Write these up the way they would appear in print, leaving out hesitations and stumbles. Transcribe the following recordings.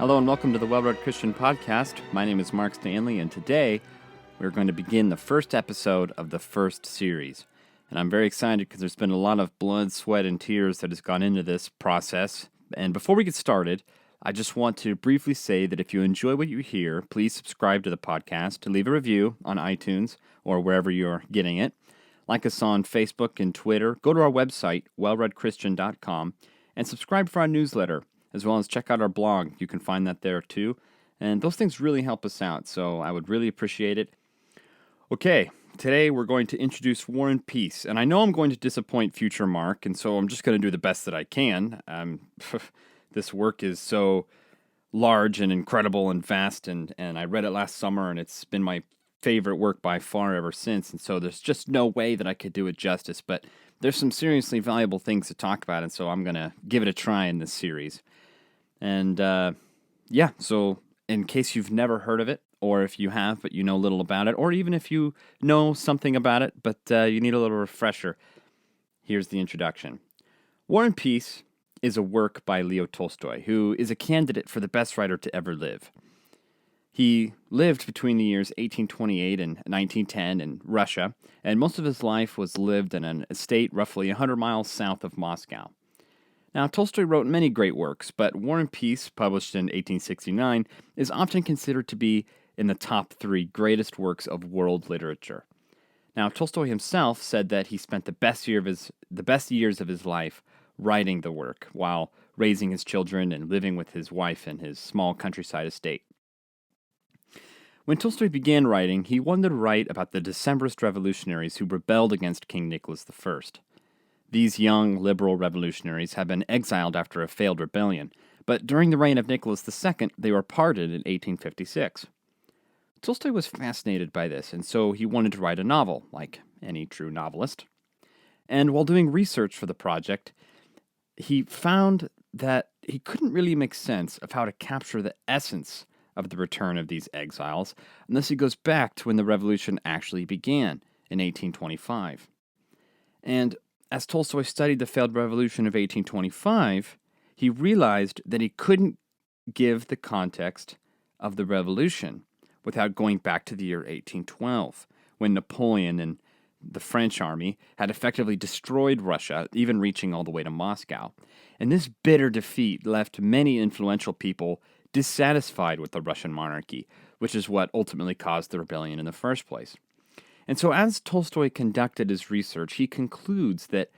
Hello and welcome to the Well-Read Christian Podcast. My name is Mark Stanley, and today we're going to begin the first episode of the first series. And I'm very excited because there's been a lot of blood, sweat, and tears that has gone into this process. And before we get started, I just want to briefly say that if you enjoy what you hear, please subscribe to the podcast, to leave a review on iTunes or wherever you're getting it. Like us on Facebook and Twitter. Go to our website, wellreadchristian.com, and subscribe for our newsletter, as well as check out our blog. You can find that there too. And those things really help us out, so I would really appreciate it. Okay, today we're going to introduce War and Peace. And I know I'm going to disappoint future Mark, and so I'm just going to do the best that I can. This work is so large and incredible and vast, and I read it last summer, and it's been my favorite work by far ever since. And so there's just no way that I could do it justice, but there's some seriously valuable things to talk about, and so I'm going to give it a try in this series. And so in case you've never heard of it, or if you have but you know little about it, or even if you know something about it but you need a little refresher, here's the introduction. War and Peace is a work by Leo Tolstoy, who is a candidate for the best writer to ever live. He lived between the years 1828 and 1910 in Russia, and most of his life was lived in an estate roughly 100 miles south of Moscow. Now, Tolstoy wrote many great works, but War and Peace, published in 1869, is often considered to be in the top 3 greatest works of world literature. Now, Tolstoy himself said that he spent the best years of his life writing the work, while raising his children and living with his wife in his small countryside estate. When Tolstoy began writing, he wanted to write about the Decembrist revolutionaries who rebelled against King Nicholas I. These young liberal revolutionaries had been exiled after a failed rebellion, but during the reign of Nicholas II, they were pardoned in 1856. Tolstoy was fascinated by this, and so he wanted to write a novel, like any true novelist. And while doing research for the project, he found that he couldn't really make sense of how to capture the essence of the return of these exiles unless he goes back to when the revolution actually began in 1825. And as Tolstoy studied the failed revolution of 1825, he realized that he couldn't give the context of the revolution without going back to the year 1812, when Napoleon and the French army had effectively destroyed Russia, even reaching all the way to Moscow. And this bitter defeat left many influential people dissatisfied with the Russian monarchy, which is what ultimately caused the rebellion in the first place. And so as Tolstoy conducted his research, he concludes that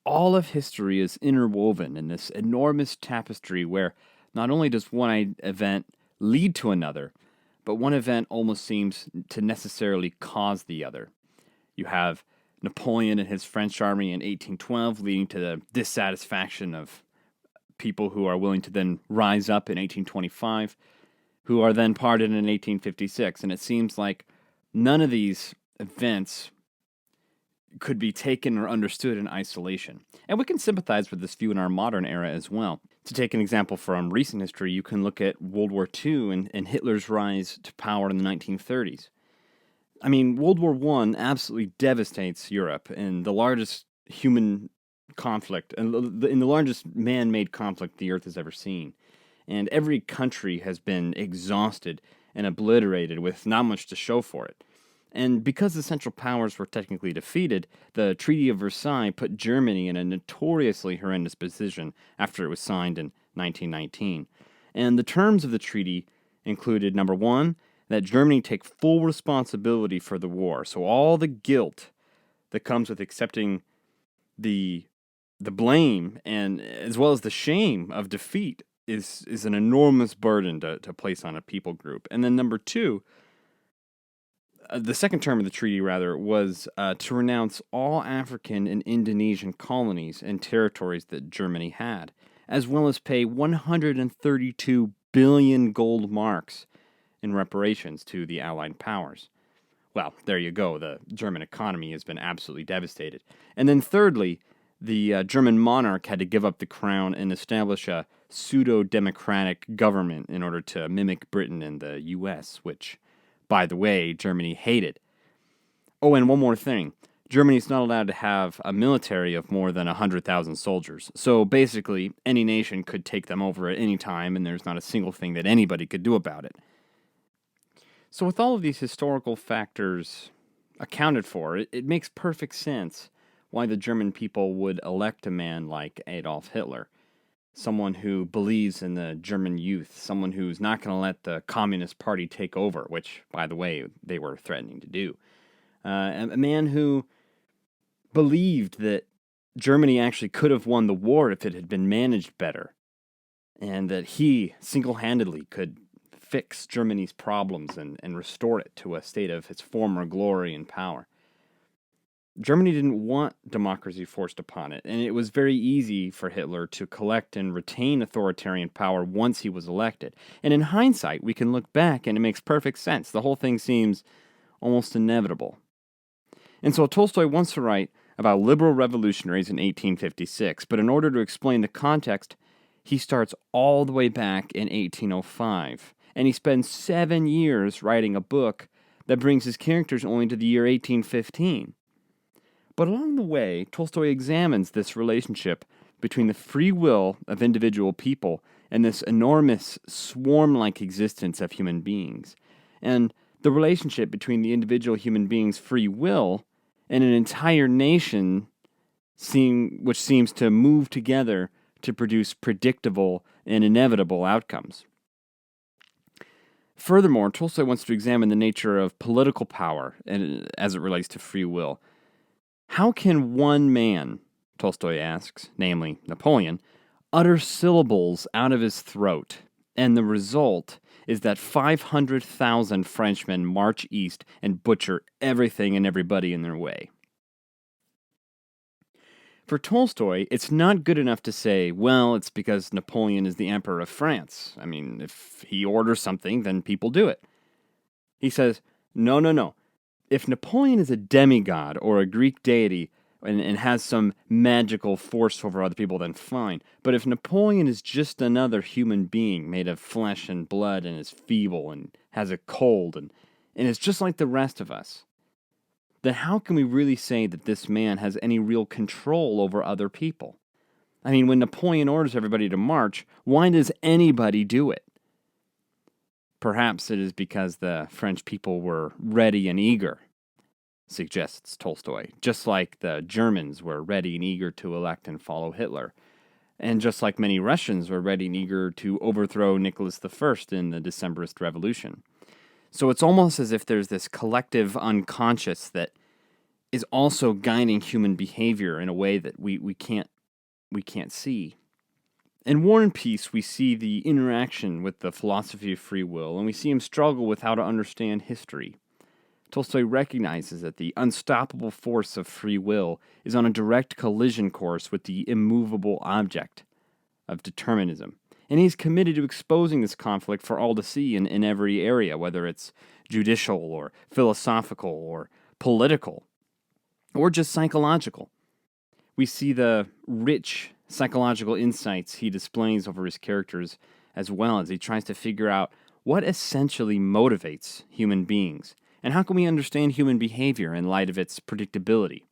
all of history is interwoven in this enormous tapestry where not only does one event lead to another, but one event almost seems to necessarily cause the other. You have Napoleon and his French army in 1812 leading to the dissatisfaction of people who are willing to then rise up in 1825, who are then pardoned in 1856. And it seems like none of these events could be taken or understood in isolation. And we can sympathize with this view in our modern era as well. To take an example from recent history, you can look at World War II and Hitler's rise to power in the 1930s. I mean, World War I absolutely devastates Europe in the largest human conflict, and in the largest man-made conflict the Earth has ever seen. And every country has been exhausted and obliterated with not much to show for it. And because the Central Powers were technically defeated, the Treaty of Versailles put Germany in a notoriously horrendous position after it was signed in 1919. And the terms of the treaty included, number 1, that Germany take full responsibility for the war. So all the guilt that comes with accepting the blame and as well as the shame of defeat is an enormous burden to place on a people group. And then number 2, the second term of the treaty, was to renounce all African and Indonesian colonies and territories that Germany had, as well as pay 132 billion gold marks in reparations to the Allied powers. Well, there you go. The German economy has been absolutely devastated. And then thirdly, the German monarch had to give up the crown and establish a pseudo-democratic government in order to mimic Britain and the U.S., which, by the way, Germany hated. Oh, and one more thing. Germany's not allowed to have a military of more than 100,000 soldiers. So basically, any nation could take them over at any time, and there's not a single thing that anybody could do about it. So with all of these historical factors accounted for, it makes perfect sense why the German people would elect a man like Adolf Hitler. Someone who believes in the German youth, someone who's not going to let the Communist Party take over, which, by the way, they were threatening to do. A man who believed that Germany actually could have won the war if it had been managed better, and that he single-handedly could fix Germany's problems and restore it to a state of its former glory and power. Germany didn't want democracy forced upon it, and it was very easy for Hitler to collect and retain authoritarian power once he was elected. And in hindsight, we can look back and it makes perfect sense. The whole thing seems almost inevitable. And so Tolstoy wants to write about liberal revolutionaries in 1856, but in order to explain the context, he starts all the way back in 1805, and he spends 7 years writing a book that brings his characters only to the year 1815. But along the way, Tolstoy examines this relationship between the free will of individual people and this enormous swarm-like existence of human beings, and the relationship between the individual human being's free will and an entire nation which seems to move together to produce predictable and inevitable outcomes. Furthermore, Tolstoy wants to examine the nature of political power and as it relates to free will. How can one man, Tolstoy asks, namely Napoleon, utter syllables out of his throat, and the result is that 500,000 Frenchmen march east and butcher everything and everybody in their way? For Tolstoy, it's not good enough to say, well, it's because Napoleon is the Emperor of France. I mean, if he orders something, then people do it. He says, no. If Napoleon is a demigod or a Greek deity and has some magical force over other people, then fine. But if Napoleon is just another human being made of flesh and blood and is feeble and has a cold and is just like the rest of us, then how can we really say that this man has any real control over other people? I mean, when Napoleon orders everybody to march, why does anybody do it? Perhaps it is because the French people were ready and eager, suggests Tolstoy, just like the Germans were ready and eager to elect and follow Hitler, and just like many Russians were ready and eager to overthrow Nicholas I in the Decembrist Revolution. So it's almost as if there's this collective unconscious that is also guiding human behavior in a way that we can't see. In War and Peace, we see the interaction with the philosophy of free will, and we see him struggle with how to understand history. Tolstoy recognizes that the unstoppable force of free will is on a direct collision course with the immovable object of determinism. And he's committed to exposing this conflict for all to see in every area, whether it's judicial or philosophical or political or just psychological. We see the rich psychological insights he displays over his characters as well as he tries to figure out what essentially motivates human beings and how can we understand human behavior in light of its predictability.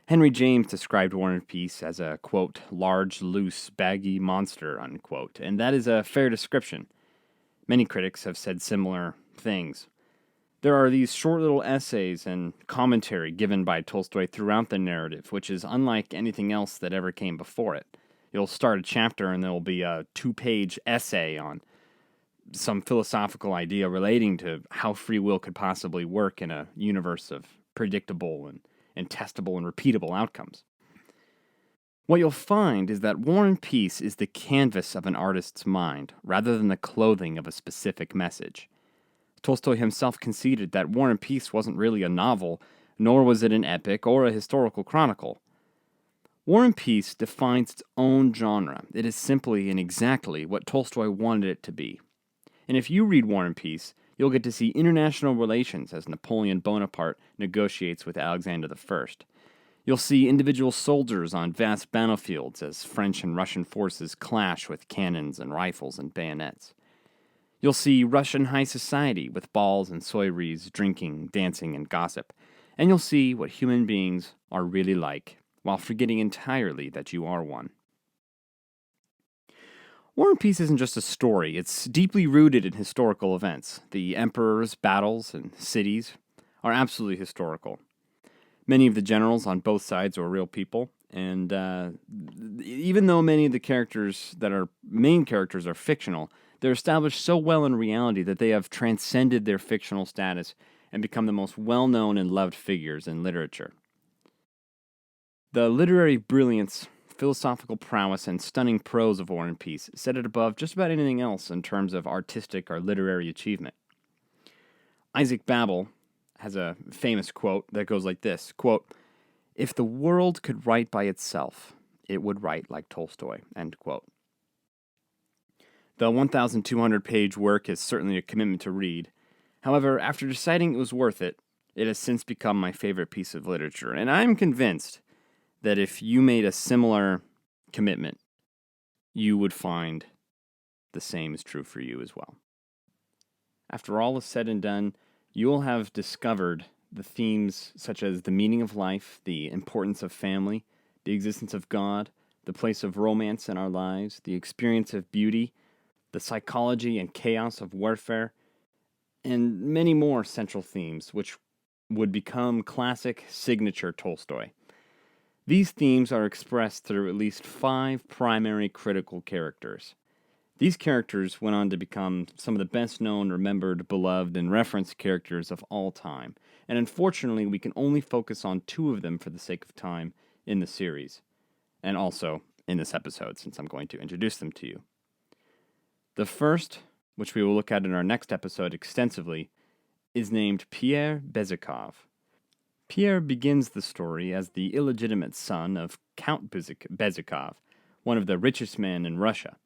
Henry James described War and Peace as a, quote, large, loose, baggy monster, unquote, and that is a fair description. Many critics have said similar things. There are these short little essays and commentary given by Tolstoy throughout the narrative, which is unlike anything else that ever came before it. You'll start a chapter and there will be a 2-page essay on some philosophical idea relating to how free will could possibly work in a universe of predictable and testable and repeatable outcomes. What you'll find is that War and Peace is the canvas of an artist's mind, rather than the clothing of a specific message. Tolstoy himself conceded that War and Peace wasn't really a novel, nor was it an epic or a historical chronicle. War and Peace defines its own genre. It is simply and exactly what Tolstoy wanted it to be. And if you read War and Peace, you'll get to see international relations as Napoleon Bonaparte negotiates with Alexander I. You'll see individual soldiers on vast battlefields as French and Russian forces clash with cannons and rifles and bayonets. You'll see Russian high society with balls and soirees, drinking, dancing, and gossip. and you'll see what human beings are really like, while forgetting entirely that you are one. War and Peace isn't just a story, it's deeply rooted in historical events. The emperors, battles, and cities are absolutely historical. Many of the generals on both sides are real people, and even though many of the characters that are main characters are fictional, they're established so well in reality that they have transcended their fictional status and become the most well-known and loved figures in literature. The literary brilliance, philosophical prowess, and stunning prose of War and Peace set it above just about anything else in terms of artistic or literary achievement. Isaac Babel has a famous quote that goes like this, quote, "If the world could write by itself, it would write like Tolstoy," end quote. The 1,200-page work is certainly a commitment to read. However, after deciding it was worth it, it has since become my favorite piece of literature, and I'm convinced that if you made a similar commitment, you would find the same is true for you as well. After all is said and done, you will have discovered the themes such as the meaning of life, the importance of family, the existence of God, the place of romance in our lives, the experience of beauty, the psychology and chaos of warfare, and many more central themes which would become classic signature Tolstoy. These themes are expressed through at least 5 primary critical characters. These characters went on to become some of the best known, remembered, beloved, and referenced characters of all time, and unfortunately we can only focus on 2 of them for the sake of time in the series, and also in this episode since I'm going to introduce them to you. The first, which we will look at in our next episode extensively, is named Pierre Bezukhov. Pierre begins the story as the illegitimate son of Count Bezukhov, one of the richest men in Russia.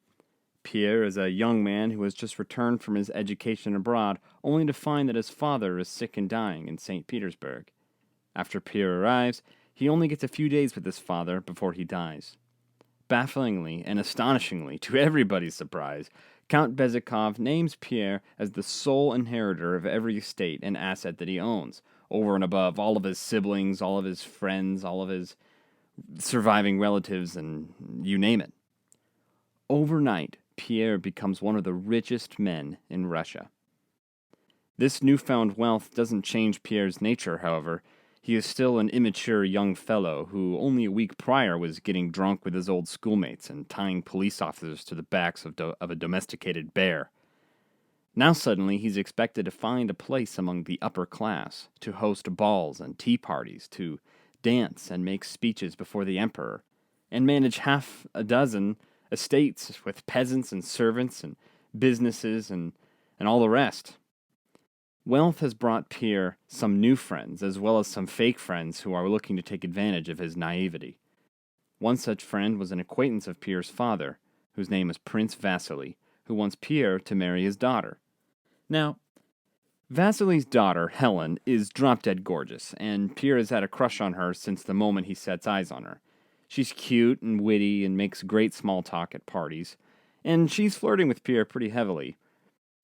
Pierre is a young man who has just returned from his education abroad, only to find that his father is sick and dying in St. Petersburg. After Pierre arrives, he only gets a few days with his father before he dies. Bafflingly and astonishingly, to everybody's surprise, Count Bezukhov names Pierre as the sole inheritor of every estate and asset that he owns, over and above all of his siblings, all of his friends, all of his surviving relatives, and you name it. Overnight, Pierre becomes one of the richest men in Russia. This newfound wealth doesn't change Pierre's nature, however. He is still an immature young fellow who only a week prior was getting drunk with his old schoolmates and tying police officers to the backs of a domesticated bear. Now suddenly he's expected to find a place among the upper class, to host balls and tea parties, to dance and make speeches before the emperor, and manage half a dozen estates with peasants and servants and businesses and all the rest. Wealth has brought Pierre some new friends, as well as some fake friends who are looking to take advantage of his naivety. One such friend was an acquaintance of Pierre's father, whose name is Prince Vasily, who wants Pierre to marry his daughter. Now, Vasily's daughter, Helen, is drop-dead gorgeous, and Pierre has had a crush on her since the moment he sets eyes on her. She's cute and witty and makes great small talk at parties, and she's flirting with Pierre pretty heavily.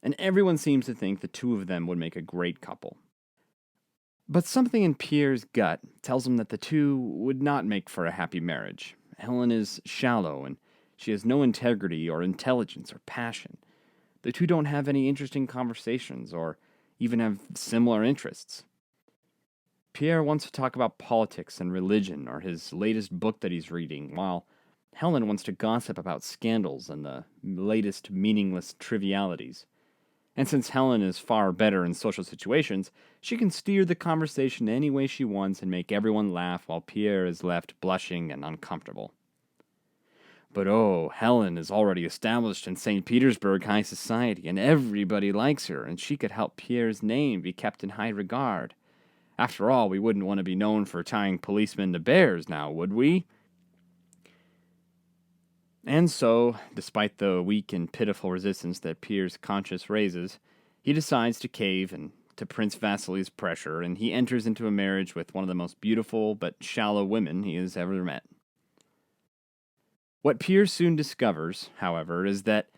And everyone seems to think the 2 of them would make a great couple. But something in Pierre's gut tells him that the 2 would not make for a happy marriage. Helen is shallow, and she has no integrity or intelligence or passion. The 2 don't have any interesting conversations or even have similar interests. Pierre wants to talk about politics and religion or his latest book that he's reading, while Helen wants to gossip about scandals and the latest meaningless trivialities. And since Helen is far better in social situations, she can steer the conversation any way she wants and make everyone laugh while Pierre is left blushing and uncomfortable. But oh, Helen is already established in St. Petersburg high society, and everybody likes her, and she could help Pierre's name be kept in high regard. After all, we wouldn't want to be known for tying policemen to bears now, would we? And so, despite the weak and pitiful resistance that Pierre's conscience raises, he decides to cave and to Prince Vasily's pressure, and he enters into a marriage with one of the most beautiful but shallow women he has ever met. What Pierre soon discovers, however, is that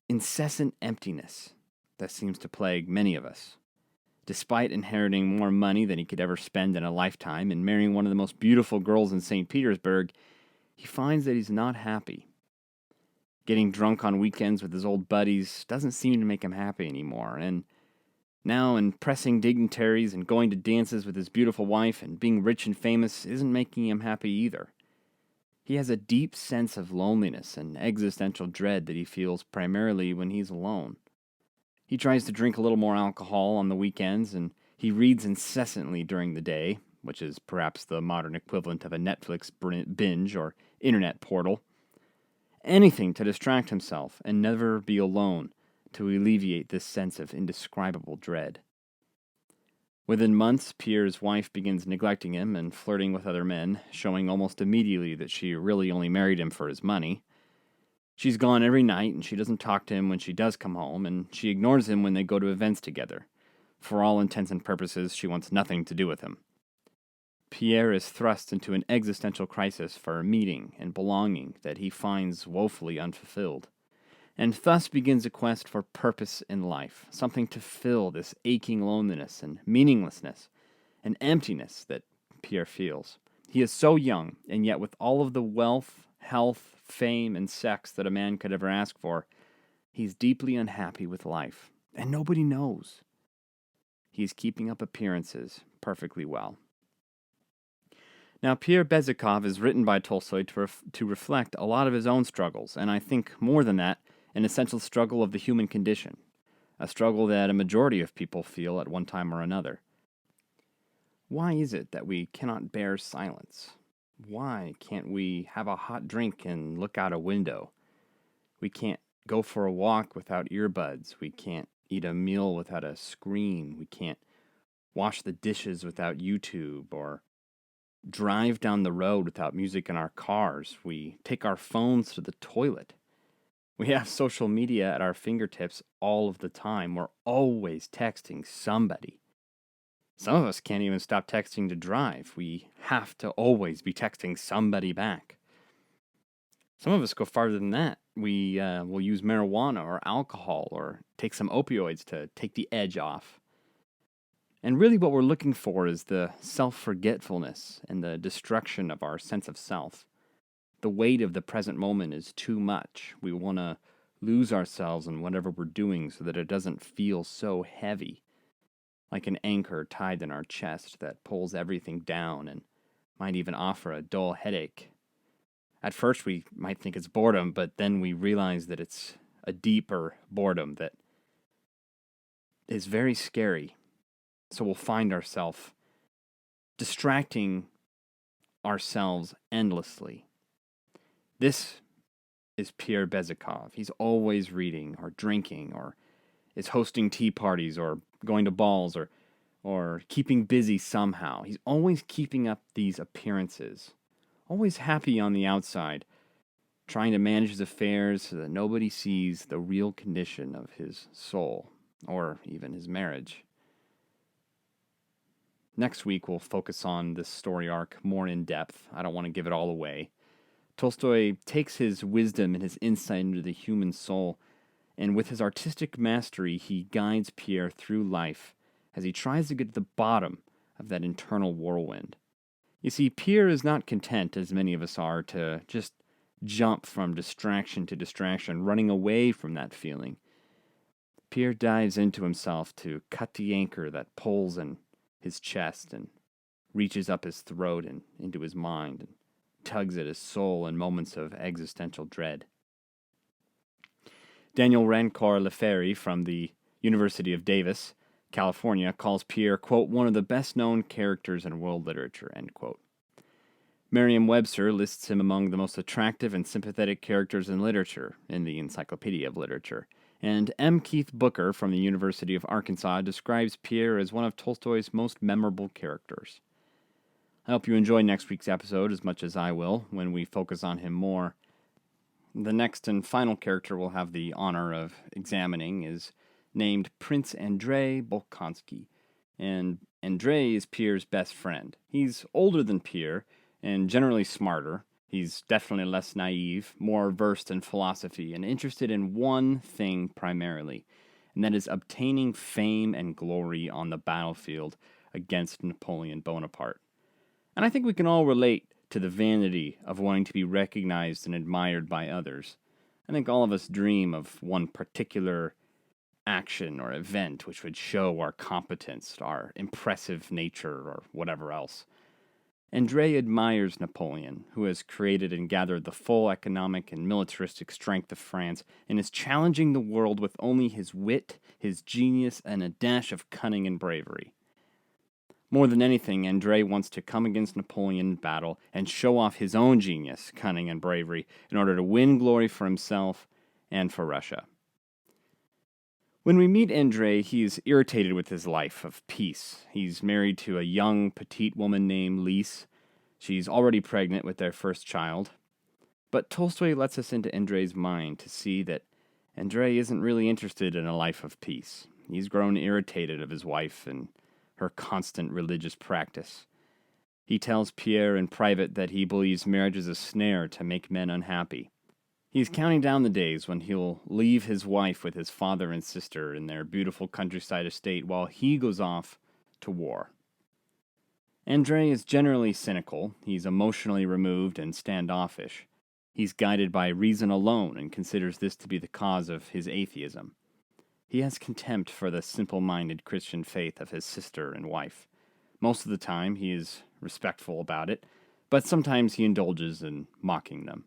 incessant emptiness that seems to plague many of us. Despite inheriting more money than he could ever spend in a lifetime and marrying one of the most beautiful girls in St. Petersburg, he finds that he's not happy. Getting drunk on weekends with his old buddies doesn't seem to make him happy anymore, and now impressing dignitaries and going to dances with his beautiful wife and being rich and famous isn't making him happy either. He has a deep sense of loneliness and existential dread that he feels primarily when he's alone. He tries to drink a little more alcohol on the weekends, and he reads incessantly during the day, which is perhaps the modern equivalent of a Netflix binge or internet portal. Anything to distract himself and never be alone to alleviate this sense of indescribable dread. Within months, Pierre's wife begins neglecting him and flirting with other men, showing almost immediately that she really only married him for his money. She's gone every night, and she doesn't talk to him when she does come home, and she ignores him when they go to events together. For all intents and purposes, she wants nothing to do with him. Pierre is thrust into an existential crisis for meaning and belonging that he finds woefully unfulfilled, and thus begins a quest for purpose in life, something to fill this aching loneliness and meaninglessness and emptiness that Pierre feels. He is so young, and yet with all of the wealth, health, fame, and sex that a man could ever ask for, he's deeply unhappy with life, and nobody knows. He's keeping up appearances perfectly well. Now, Pierre Bezikov is written by Tolstoy to reflect a lot of his own struggles, and I think more than that, an essential struggle of the human condition, a struggle that a majority of people feel at one time or another. Why is it that we cannot bear silence? Why can't we have a hot drink and look out a window? We can't go for a walk without earbuds. We can't eat a meal without a screen. We can't wash the dishes without YouTube or drive down the road without music in our cars. We take our phones to the toilet. We have social media at our fingertips all of the time. We're always texting somebody. Some of us can't even stop texting to drive. We have to always be texting somebody back. Some of us go farther than that. We will use marijuana or alcohol or take some opioids to take the edge off. And really what we're looking for is the self-forgetfulness and the destruction of our sense of self. The weight of the present moment is too much. We want to lose ourselves in whatever we're doing so that it doesn't feel so heavy, like an anchor tied in our chest that pulls everything down and might even offer a dull headache. At first we might think it's boredom, but then we realize that it's a deeper boredom that is very scary. So we'll find ourselves distracting ourselves endlessly. This is Pierre Bezikov. He's always reading or drinking or is hosting tea parties or going to balls or keeping busy somehow. He's always keeping up these appearances, always happy on the outside, trying to manage his affairs so that nobody sees the real condition of his soul or even his marriage. Next week, we'll focus on this story arc more in depth. I don't want to give it all away. Tolstoy takes his wisdom and his insight into the human soul, and with his artistic mastery, he guides Pierre through life as he tries to get to the bottom of that internal whirlwind. You see, Pierre is not content, as many of us are, to just jump from distraction to distraction, running away from that feeling. Pierre dives into himself to cut the anchor that pulls in his chest and reaches up his throat and into his mind and tugs at his soul in moments of existential dread. Daniel Rancor Leffery from the University of Davis, California, calls Pierre, quote, one of the best-known characters in world literature, end quote. Merriam-Webster lists him among the most attractive and sympathetic characters in literature in the Encyclopedia of Literature. And M. Keith Booker from the University of Arkansas describes Pierre as one of Tolstoy's most memorable characters. I hope you enjoy next week's episode as much as I will when we focus on him more. The next and final character we'll have the honor of examining is named Prince Endre Bolkonsky, and Endre is Pierre's best friend. He's older than Pierre and generally smarter. He's definitely less naive, more versed in philosophy, and interested in one thing primarily, and that is obtaining fame and glory on the battlefield against Napoleon Bonaparte. And I think we can all relate to the vanity of wanting to be recognized and admired by others. I think all of us dream of one particular action or event which would show our competence, our impressive nature, or whatever else. Endre admires Napoleon, who has created and gathered the full economic and militaristic strength of France and is challenging the world with only his wit, his genius, and a dash of cunning and bravery. More than anything, Endre wants to come against Napoleon in battle and show off his own genius, cunning, and bravery in order to win glory for himself and for Russia. When we meet Endre, he is irritated with his life of peace. He's married to a young, petite woman named Lise. She's already pregnant with their first child. But Tolstoy lets us into Endre's mind to see that Endre isn't really interested in a life of peace. He's grown irritated of his wife and her constant religious practice. He tells Pierre in private that he believes marriage is a snare to make men unhappy. He's counting down the days when he'll leave his wife with his father and sister in their beautiful countryside estate while he goes off to war. Endre is generally cynical. He's emotionally removed and standoffish. He's guided by reason alone and considers this to be the cause of his atheism. He has contempt for the simple-minded Christian faith of his sister and wife. Most of the time he is respectful about it, but sometimes he indulges in mocking them.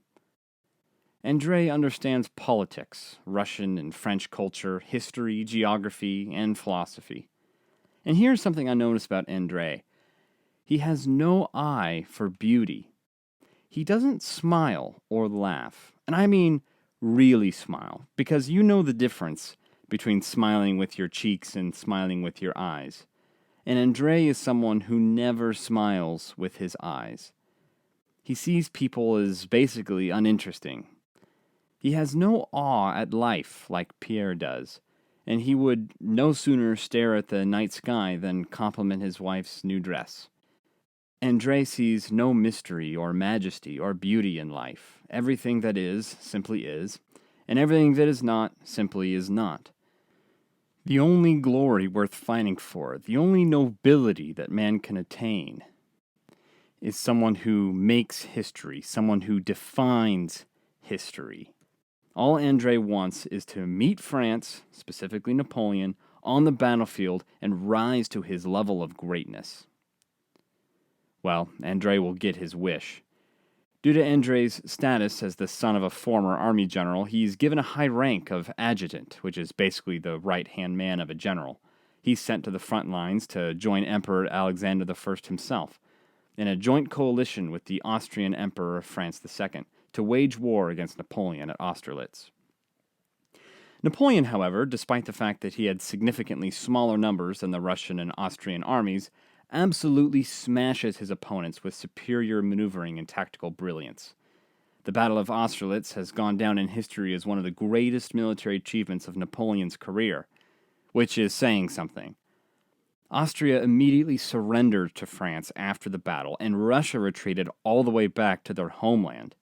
Endre understands politics, Russian and French culture, history, geography, and philosophy. And here's something I noticed about Endre. He has no eye for beauty. He doesn't smile or laugh. And I mean really smile, because you know the difference between smiling with your cheeks and smiling with your eyes. And Endre is someone who never smiles with his eyes. He sees people as basically uninteresting. He has no awe at life like Pierre does, and he would no sooner stare at the night sky than compliment his wife's new dress. Endre sees no mystery or majesty or beauty in life. Everything that is simply is, and everything that is not simply is not. The only glory worth fighting for, the only nobility that man can attain, is someone who makes history, someone who defines history. All Endre wants is to meet France, specifically Napoleon, on the battlefield and rise to his level of greatness. Well, Endre will get his wish. Due to Endre's status as the son of a former army general, he's given a high rank of adjutant, which is basically the right-hand man of a general. He's sent to the front lines to join Emperor Alexander I himself, in a joint coalition with the Austrian Emperor Francis II, to wage war against Napoleon at Austerlitz. Napoleon, however, despite the fact that he had significantly smaller numbers than the Russian and Austrian armies, absolutely smashes his opponents with superior maneuvering and tactical brilliance. The Battle of Austerlitz has gone down in history as one of the greatest military achievements of Napoleon's career, which is saying something. Austria immediately surrendered to France after the battle, and Russia retreated all the way back to their homeland.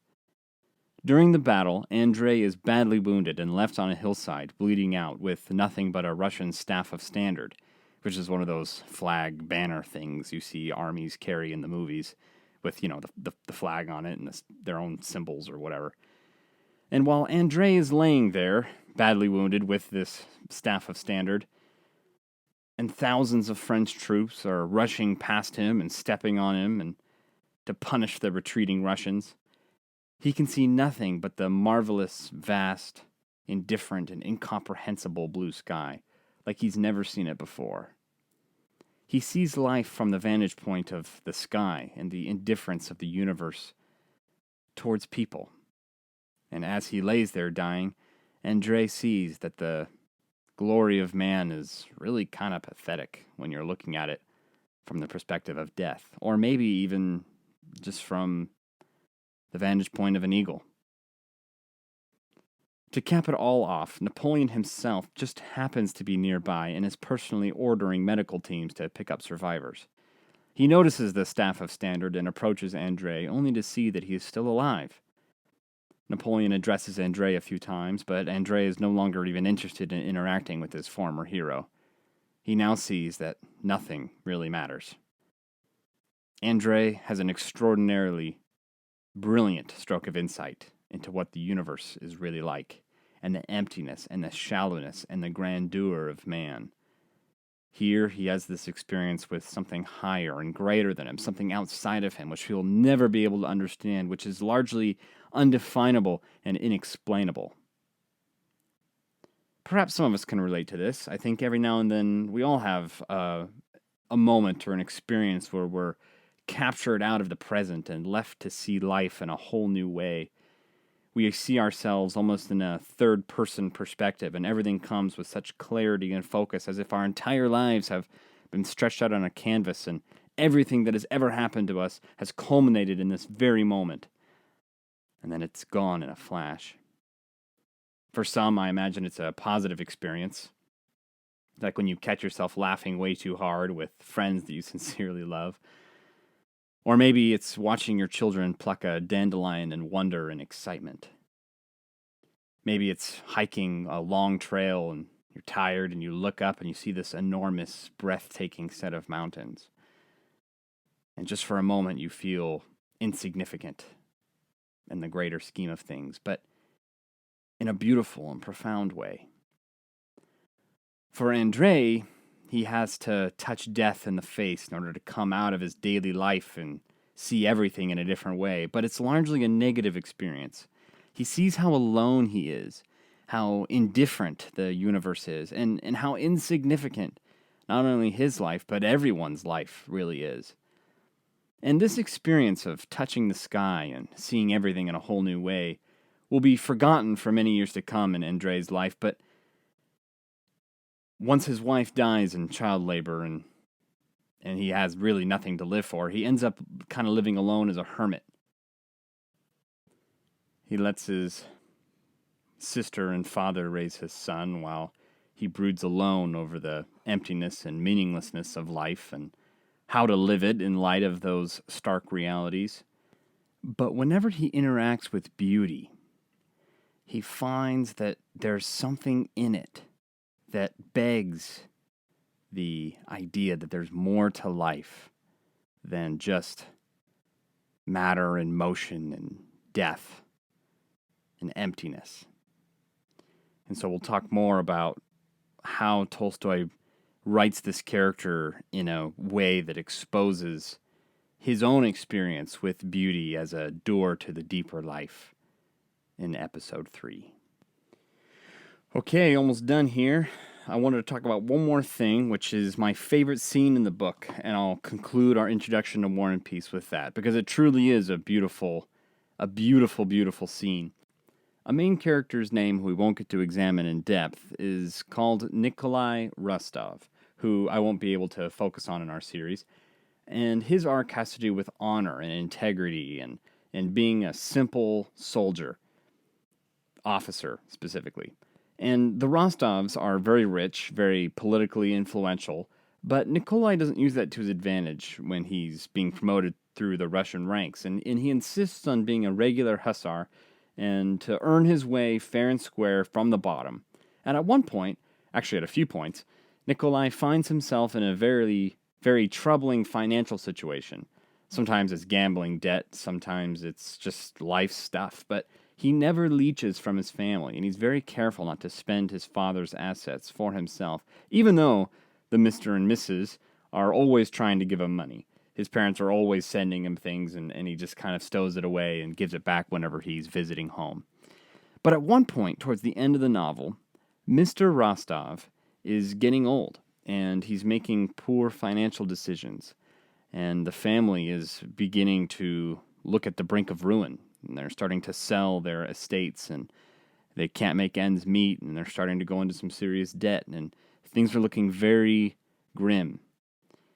During the battle, Endre is badly wounded and left on a hillside, bleeding out, with nothing but a Russian staff of standard, which is one of those flag banner things you see armies carry in the movies, with, the flag on it and their own symbols or whatever. And while Endre is laying there, badly wounded with this staff of standard, and thousands of French troops are rushing past him and stepping on him and to punish the retreating Russians, he can see nothing but the marvelous, vast, indifferent, and incomprehensible blue sky, like he's never seen it before. He sees life from the vantage point of the sky and the indifference of the universe towards people. And as he lays there dying, Endre sees that the glory of man is really kind of pathetic when you're looking at it from the perspective of death, or maybe even just from the vantage point of an eagle. To cap it all off, Napoleon himself just happens to be nearby and is personally ordering medical teams to pick up survivors. He notices the staff of standard and approaches Endre only to see that he is still alive. Napoleon addresses Endre a few times, but Endre is no longer even interested in interacting with his former hero. He now sees that nothing really matters. Endre has an extraordinarily brilliant stroke of insight into what the universe is really like, and the emptiness and the shallowness and the grandeur of man. Here he has this experience with something higher and greater than him, something outside of him, which he will never be able to understand, which is largely undefinable and inexplainable. Perhaps some of us can relate to this. I think every now and then we all have a moment or an experience where we're captured out of the present and left to see life in a whole new way. We see ourselves almost in a third-person perspective, and everything comes with such clarity and focus as if our entire lives have been stretched out on a canvas, and everything that has ever happened to us has culminated in this very moment. And then it's gone in a flash. For some, I imagine it's a positive experience, like when you catch yourself laughing way too hard with friends that you sincerely love. Or maybe it's watching your children pluck a dandelion in wonder and excitement. Maybe it's hiking a long trail and you're tired and you look up and you see this enormous, breathtaking set of mountains. And just for a moment you feel insignificant in the greater scheme of things, but in a beautiful and profound way. For Endre, he has to touch death in the face in order to come out of his daily life and see everything in a different way, but it's largely a negative experience. He sees how alone he is, how indifferent the universe is, and how insignificant not only his life, but everyone's life really is. And this experience of touching the sky and seeing everything in a whole new way will be forgotten for many years to come in Endre's life, but once his wife dies in child labor and he has really nothing to live for, he ends up kind of living alone as a hermit. He lets his sister and father raise his son while he broods alone over the emptiness and meaninglessness of life and how to live it in light of those stark realities. But whenever he interacts with beauty, he finds that there's something in it that begs the idea that there's more to life than just matter and motion and death and emptiness. And so we'll talk more about how Tolstoy writes this character in a way that exposes his own experience with beauty as a door to the deeper life in episode 3. Okay, almost done here. I wanted to talk about one more thing, which is my favorite scene in the book, and I'll conclude our introduction to War and Peace with that, because it truly is a beautiful, beautiful scene. A main character's name, who we won't get to examine in depth, is called Nikolaj Rostov, who I won't be able to focus on in our series, and his arc has to do with honor and integrity and being a simple soldier, officer specifically. And the Rostovs are very rich, very politically influential, but Nikolaj doesn't use that to his advantage when he's being promoted through the Russian ranks, and he insists on being a regular hussar and to earn his way fair and square from the bottom. And at one point, actually at a few points, Nikolaj finds himself in a very, very troubling financial situation. Sometimes it's gambling debt, sometimes it's just life stuff, but he never leeches from his family, and he's very careful not to spend his father's assets for himself, even though the Mr. and Mrs. are always trying to give him money. His parents are always sending him things, and he just kind of stows it away and gives it back whenever he's visiting home. But at one point, towards the end of the novel, Mr. Rostov is getting old, and he's making poor financial decisions, and the family is beginning to look at the brink of ruin. And they're starting to sell their estates, and they can't make ends meet, and they're starting to go into some serious debt, and things are looking very grim.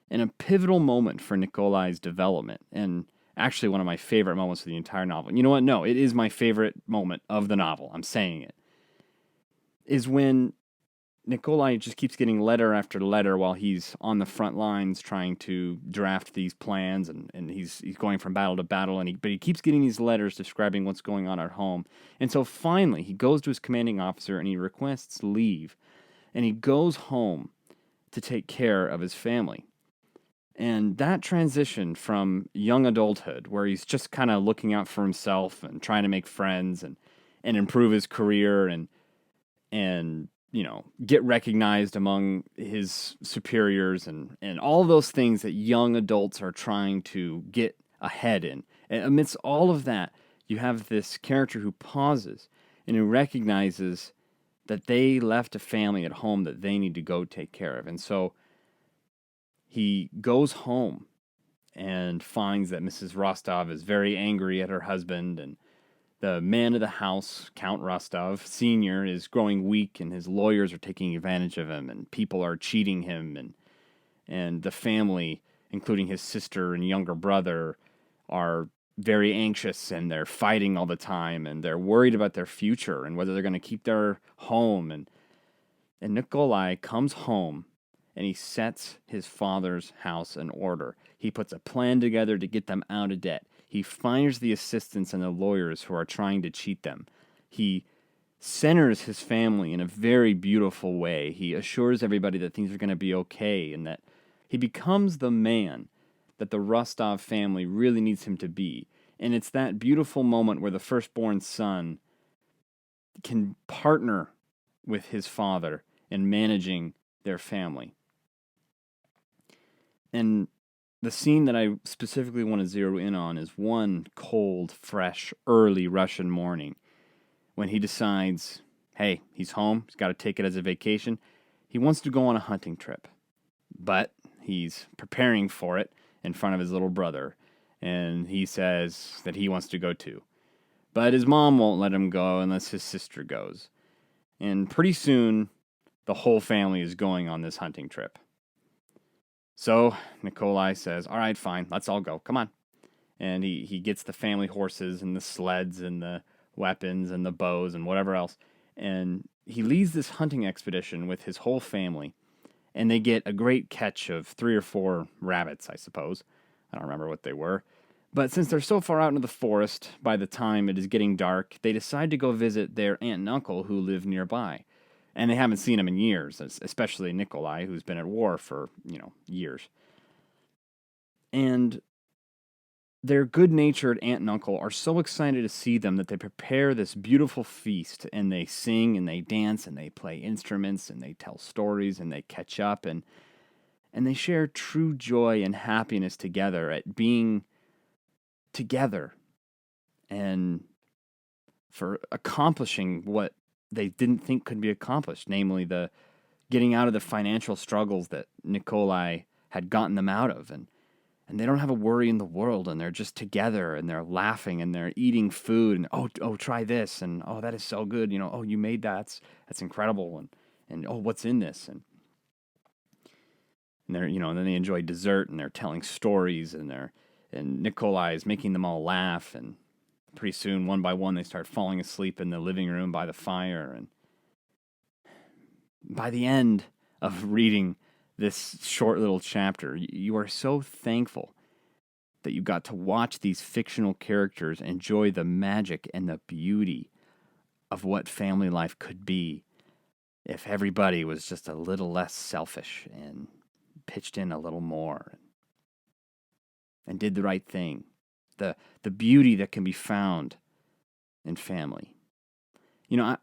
And a pivotal moment for Nikolaj's development, and actually one of my favorite moments of the entire novel. You know what? No, it is my favorite moment of the novel. I'm saying it. Is when Nikolaj just keeps getting letter after letter while he's on the front lines trying to draft these plans, and he's going from battle to battle, but he keeps getting these letters describing what's going on at home. And so finally, he goes to his commanding officer and he requests leave, and he goes home to take care of his family. And that transition from young adulthood, where he's just kind of looking out for himself and trying to make friends and improve his career and get recognized among his superiors and all those things that young adults are trying to get ahead in. And amidst all of that, you have this character who pauses and who recognizes that they left a family at home that they need to go take care of. And so he goes home and finds that Mrs. Rostov is very angry at her husband, and the man of the house, Count Rostov Sr., is growing weak, and his lawyers are taking advantage of him, and people are cheating him, and the family, including his sister and younger brother, are very anxious, and they're fighting all the time, and they're worried about their future and whether they're going to keep their home. And Nikolaj comes home, and he sets his father's house in order. He puts a plan together to get them out of debt. He fires the assistants and the lawyers who are trying to cheat them. He centers his family in a very beautiful way. He assures everybody that things are going to be okay, and that he becomes the man that the Rostov family really needs him to be. And it's that beautiful moment where the firstborn son can partner with his father in managing their family. And the scene that I specifically want to zero in on is one cold, fresh, early Russian morning when he decides, hey, he's home, he's got to take it as a vacation. He wants to go on a hunting trip, but he's preparing for it in front of his little brother, and he says that he wants to go too. But his mom won't let him go unless his sister goes. And pretty soon, the whole family is going on this hunting trip. So Nikolaj says, all right, fine, let's all go. Come on. And he gets the family horses and the sleds and the weapons and the bows and whatever else. And he leads this hunting expedition with his whole family. And they get a great catch of 3 or 4 rabbits, I suppose. I don't remember what they were. But since they're so far out into the forest, by the time it is getting dark, they decide to go visit their aunt and uncle who live nearby. And they haven't seen him in years, especially Nikolaj, who's been at war for, years. And their good-natured aunt and uncle are so excited to see them that they prepare this beautiful feast, and they sing and they dance and they play instruments and they tell stories and they catch up and they share true joy and happiness together at being together and for accomplishing what they didn't think could be accomplished, namely the getting out of the financial struggles that Nikolaj had gotten them out of. And they don't have a worry in the world, and they're just together, and they're laughing, and they're eating food, and oh, try this, and oh, that is so good, oh, you made that, that's incredible, and oh, what's in this, and they're, and then they enjoy dessert, and they're telling stories, and Nikolaj is making them all laugh, and pretty soon, one by one, they start falling asleep in the living room by the fire, and by the end of reading this short little chapter, you are so thankful that you got to watch these fictional characters enjoy the magic and the beauty of what family life could be if everybody was just a little less selfish and pitched in a little more and did the right thing. The beauty that can be found in family.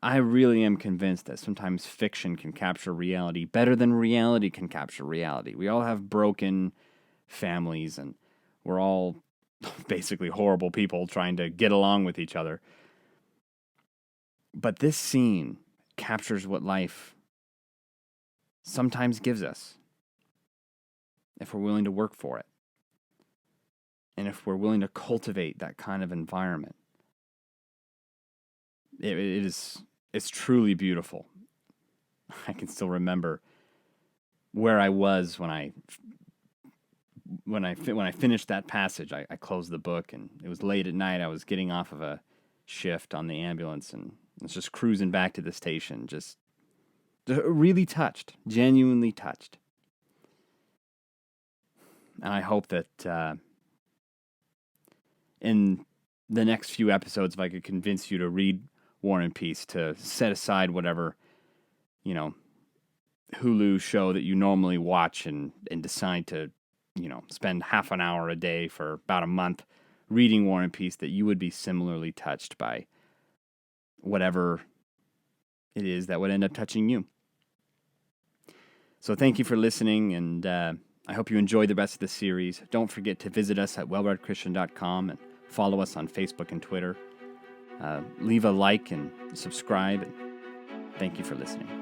I really am convinced that sometimes fiction can capture reality better than reality can capture reality. We all have broken families, and we're all basically horrible people trying to get along with each other. But this scene captures what life sometimes gives us if we're willing to work for it, and if we're willing to cultivate that kind of environment. It's truly beautiful. I can still remember where I was when I finished that passage. I closed the book, and it was late at night. I was getting off of a shift on the ambulance, and I was just cruising back to the station, just really touched, genuinely touched. And I hope that in the next few episodes, if I could convince you to read War and Peace, to set aside whatever, Hulu show that you normally watch and decide to, spend half an hour a day for about a month reading War and Peace, that you would be similarly touched by whatever it is that would end up touching you. So thank you for listening, and I hope you enjoy the rest of the series. Don't forget to visit us at wellreadchristian.com and follow us on Facebook and Twitter. Leave a like and subscribe, and thank you for listening.